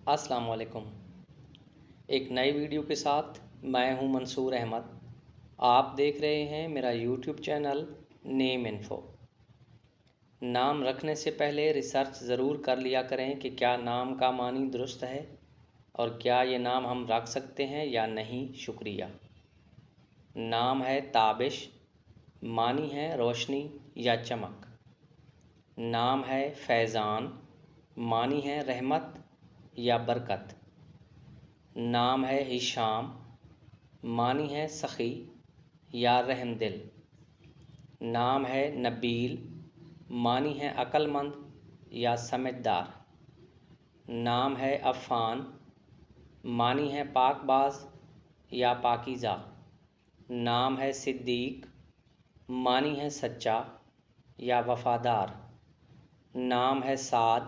السلام علیکم۔ ایک نئی ویڈیو کے ساتھ میں ہوں منصور احمد۔ آپ دیکھ رہے ہیں میرا یوٹیوب چینل نیم انفو۔ نام رکھنے سے پہلے ریسرچ ضرور کر لیا کریں کہ کیا نام کا معنی درست ہے اور کیا یہ نام ہم رکھ سکتے ہیں یا نہیں۔ شکریہ۔ نام ہے تابش، معنی ہے روشنی یا چمک۔ نام ہے فیضان، معنی ہے رحمت یا برکت۔ نام ہے ہشام، معنی ہے سخی یا رحم دل۔ نام ہے نبیل، معنی ہے عقل مند یا سمجھدار۔ نام ہے عفان، معنی ہے پاک باز یا پاکیزہ۔ نام ہے صدیق، معنی ہے سچا یا وفادار۔ نام ہے سعد،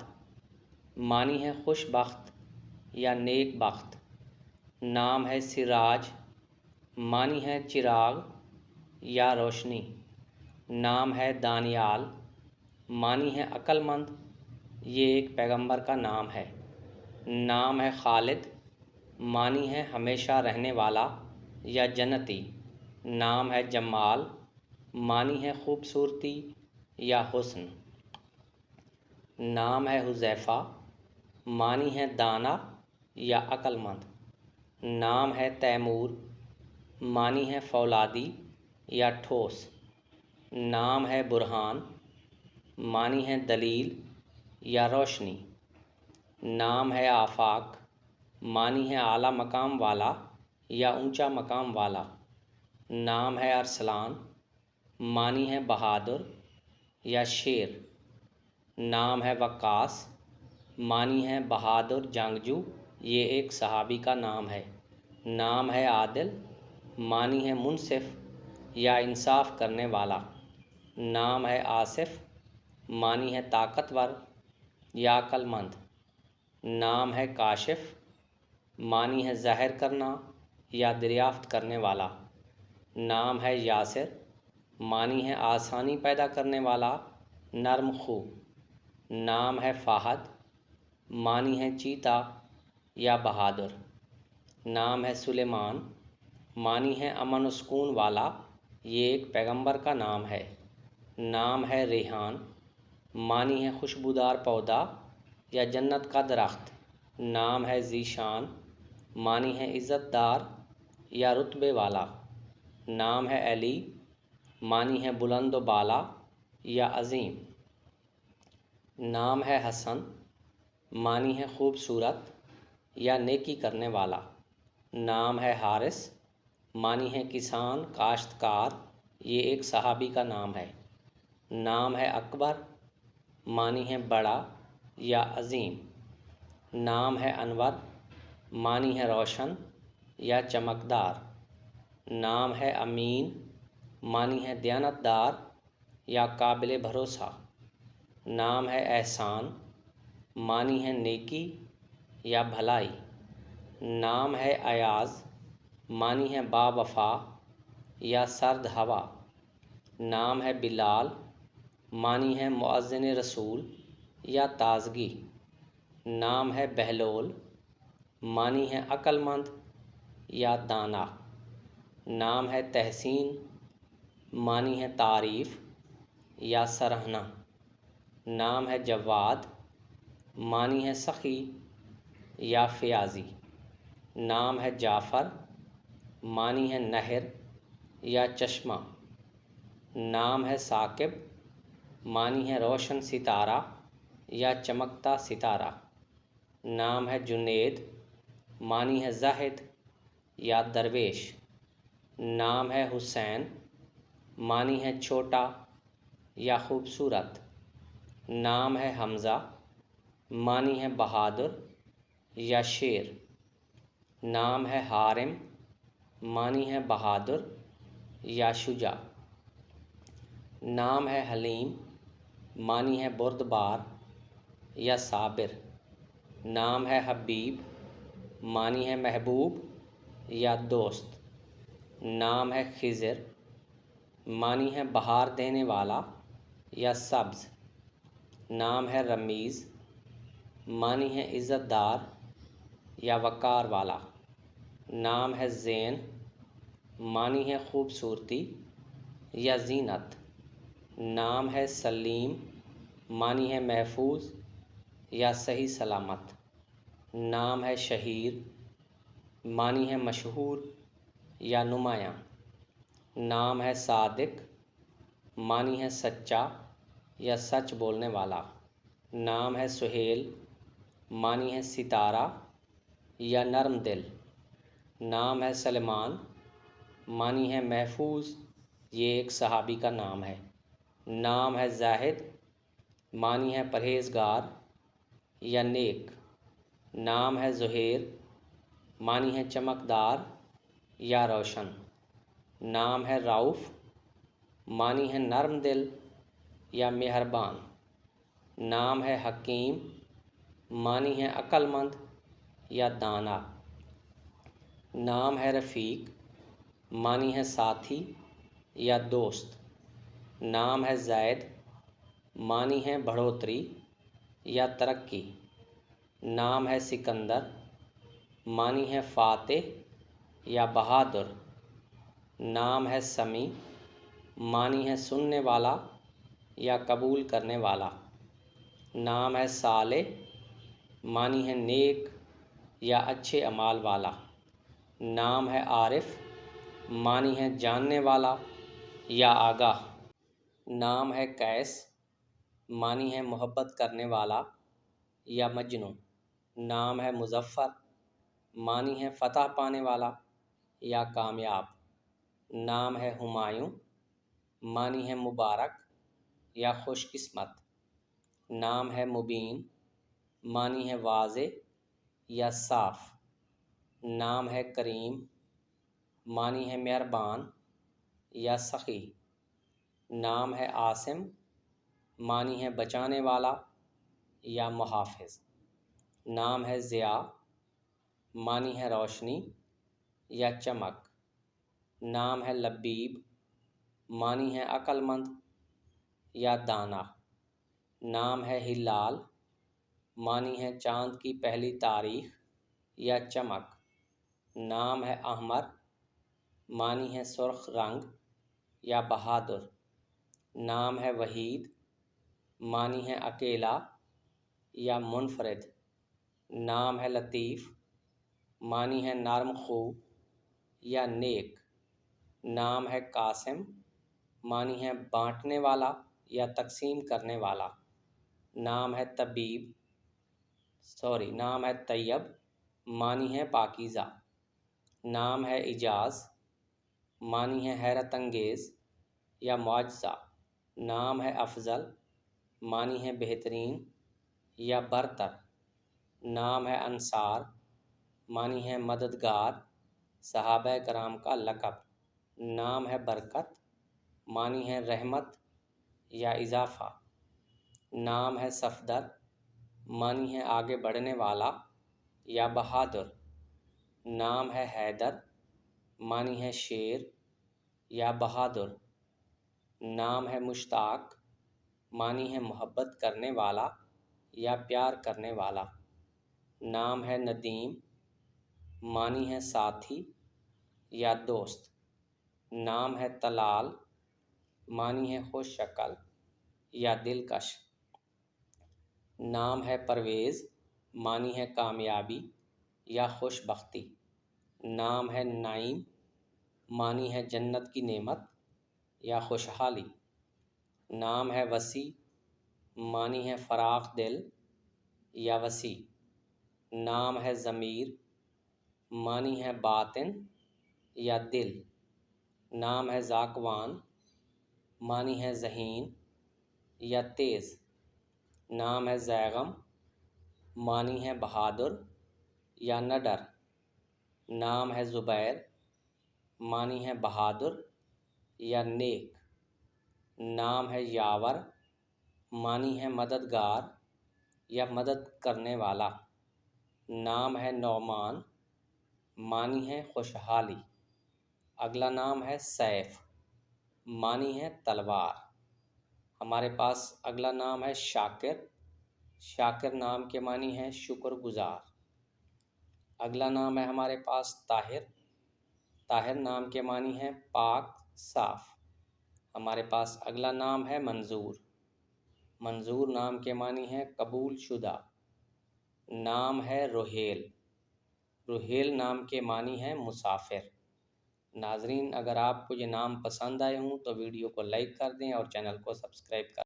معنی ہے خوش بخت یا نیک بخت۔ نام ہے سراج، معنی ہے چراغ یا روشنی۔ نام ہے دانیال، معنی ہے عقل مند، یہ ایک پیغمبر کا نام ہے۔ نام ہے خالد، معنی ہے ہمیشہ رہنے والا یا جنتی۔ نام ہے جمال، معنی ہے خوبصورتی یا حسن۔ نام ہے حذیفہ، معنی ہے دانا یا عقل مند۔ نام ہے تیمور، معنی ہے فولادی یا ٹھوس۔ نام ہے برہان، معنی ہے دلیل یا روشنی۔ نام ہے آفاق، معنی ہے اعلیٰ مقام والا یا اونچا مقام والا۔ نام ہے ارسلان، معنی ہے بہادر یا شیر۔ نام ہے وقاص، معنی ہے بہادر جنگجو، یہ ایک صحابی کا نام ہے۔ نام ہے عادل، معنی ہے منصف یا انصاف کرنے والا۔ نام ہے آصف، معنی ہے طاقتور یا عقل مند۔ نام ہے کاشف، معنی ہے ظاہر کرنا یا دریافت کرنے والا۔ نام ہے یاسر، معنی ہے آسانی پیدا کرنے والا، نرم خو۔ نام ہے فہد، معنی ہے چیتا یا بہادر۔ نام ہے سلیمان، معنی ہے امن و سکون والا، یہ ایک پیغمبر کا نام ہے۔ نام ہے ریحان، معنی ہے خوشبودار پودا یا جنت کا درخت۔ نام ہے ذیشان، معنی ہے عزت دار یا رتبے والا۔ نام ہے علی، معنی ہے بلند و بالا یا عظیم۔ نام ہے حسن، معنی ہے خوبصورت یا نیکی کرنے والا۔ نام ہے حارث، معنی ہے کسان کاشتکار، یہ ایک صحابی کا نام ہے۔ نام ہے اکبر، معنی ہے بڑا یا عظیم۔ نام ہے انور، معنی ہے روشن یا چمکدار۔ نام ہے امین، معنی ہے دیانتدار یا قابل بھروسہ۔ نام ہے احسان، معنی ہے نیکی یا بھلائی۔ نام ہے ایاز، معنی ہے باوفا یا سرد ہوا۔ نام ہے بلال، معنی ہے مؤذن رسول یا تازگی۔ نام ہے بہلول، معنی ہے عقل مند یا دانا۔ نام ہے تحسین، معنی ہے تعریف یا سراہنا۔ نام ہے جواد، معنی ہے سخی یا فیاضی۔ نام ہے جعفر، معنی ہے نہر یا چشمہ۔ نام ہے ثاقب، معنی ہے روشن ستارہ یا چمکتا ستارہ۔ نام ہے جنید، معنی ہے زاہد یا درویش۔ نام ہے حسین، معنی ہے چھوٹا یا خوبصورت۔ نام ہے حمزہ، معنی ہے بہادر یا شیر۔ نام ہے حارم، معنی ہے بہادر یا شجاع۔ نام ہے حلیم، معنی ہے بردبار یا صابر۔ نام ہے حبیب، معنی ہے محبوب یا دوست۔ نام ہے خضر، معنی ہے بہار دینے والا یا سبز۔ نام ہے رمیز، معنی ہے عزت دار یا وقار والا۔ نام ہے زین، معنی ہے خوبصورتی یا زینت۔ نام ہے سلیم، معنی ہے محفوظ یا صحیح سلامت۔ نام ہے شہیر، معنی ہے مشہور یا نمایاں۔ نام ہے صادق، معنی ہے سچا یا سچ بولنے والا۔ نام ہے سہیل، معنی ہے ستارہ یا نرم دل۔ نام ہے سلمان، معنی ہے محفوظ، یہ ایک صحابی کا نام ہے۔ نام ہے زاہد، معنی ہے پرہیزگار یا نیک۔ نام ہے زہیر، معنی ہے چمکدار یا روشن۔ نام ہے رعوف، معنی ہے نرم دل یا مہربان۔ نام ہے حکیم، معنی ہے عقل مند یا دانا۔ نام ہے رفیق، معنی ہے ساتھی یا دوست۔ نام ہے زید، معنی ہے بڑھوتری یا ترقی۔ نام ہے سکندر، معنی ہے فاتح یا بہادر۔ نام ہے سمیع، معنی ہے سننے والا یا قبول کرنے والا۔ نام ہے صالح، معنی ہے نیک یا اچھے اعمال والا۔ نام ہے عارف، معنی ہے جاننے والا یا آگاہ۔ نام ہے قیس، معنی ہے محبت کرنے والا یا مجنوں۔ نام ہے مظفر، معنی ہے فتح پانے والا یا کامیاب۔ نام ہے ہمایوں، معنی ہے مبارک یا خوش قسمت۔ نام ہے مبین، معنی ہے واضح یا صاف۔ نام ہے کریم، معنی ہے مہربان یا سخی۔ نام ہے عاصم، معنی ہے بچانے والا یا محافظ۔ نام ہے ضیاء، معنی ہے روشنی یا چمک۔ نام ہے لبیب، معنی ہے عقل مند یا دانا۔ نام ہے ہلال، معنی ہے چاند کی پہلی تاریخ یا چمک۔ نام ہے احمر، معنی ہے سرخ رنگ یا بہادر۔ نام ہے وحید، معنی ہے اکیلا یا منفرد۔ نام ہے لطیف، معنی ہے نرم خو یا نیک۔ نام ہے قاسم، معنی ہے بانٹنے والا یا تقسیم کرنے والا۔ نام ہے نام ہے طیب، معنی ہے پاکیزہ۔ نام ہے اعجاز، معنی ہے حیرت انگیز یا معجزہ۔ نام ہے افضل، معنی ہے بہترین یا برتر۔ نام ہے انصار، معنی ہے مددگار، صحابہ کرام کا لقب۔ نام ہے برکت، معنی ہے رحمت یا اضافہ۔ نام ہے صفدر، معنی ہے آگے بڑھنے والا یا بہادر۔ نام ہے حیدر، معنی ہے شیر یا بہادر۔ نام ہے مشتاق، معنی ہے محبت کرنے والا یا پیار کرنے والا۔ نام ہے ندیم، معنی ہے ساتھی یا دوست۔ نام ہے طلال، معنی ہے خوش شکل یا دلکش۔ نام ہے پرویز، معنی ہے کامیابی یا خوش بختی۔ نام ہے نعیم، معنی ہے جنت کی نعمت یا خوشحالی۔ نام ہے وسیع، معنی ہے فراخ دل یا وسیع۔ نام ہے ضمیر، معنی ہے باطن یا دل۔ نام ہے ذاکوان، معنی ہے ذہین یا تیز۔ نام ہے زیغم، معنی ہے بہادر یا نڈر۔ نام ہے زبیر، معنی ہے بہادر یا نیک۔ نام ہے یاور، معنی ہے مددگار یا مدد کرنے والا۔ نام ہے نعمان، معنی ہے خوشحالی۔ اگلا نام ہے سیف، معنی ہے تلوار۔ ہمارے پاس اگلا نام ہے شاکر۔ شاکر نام کے معنی ہے شکر گزار۔ اگلا نام ہے ہمارے پاس طاہر۔ طاہر نام کے معنی ہے پاک صاف۔ ہمارے پاس اگلا نام ہے منظور۔ منظور نام کے معنی ہے قبول شدہ۔ نام ہے روہیل۔ روہیل نام کے معنی ہے مسافر۔ ناظرین، اگر آپ کو یہ نام پسند آئے ہوں تو ویڈیو کو لائک کر دیں اور چینل کو سبسکرائب کر دیں۔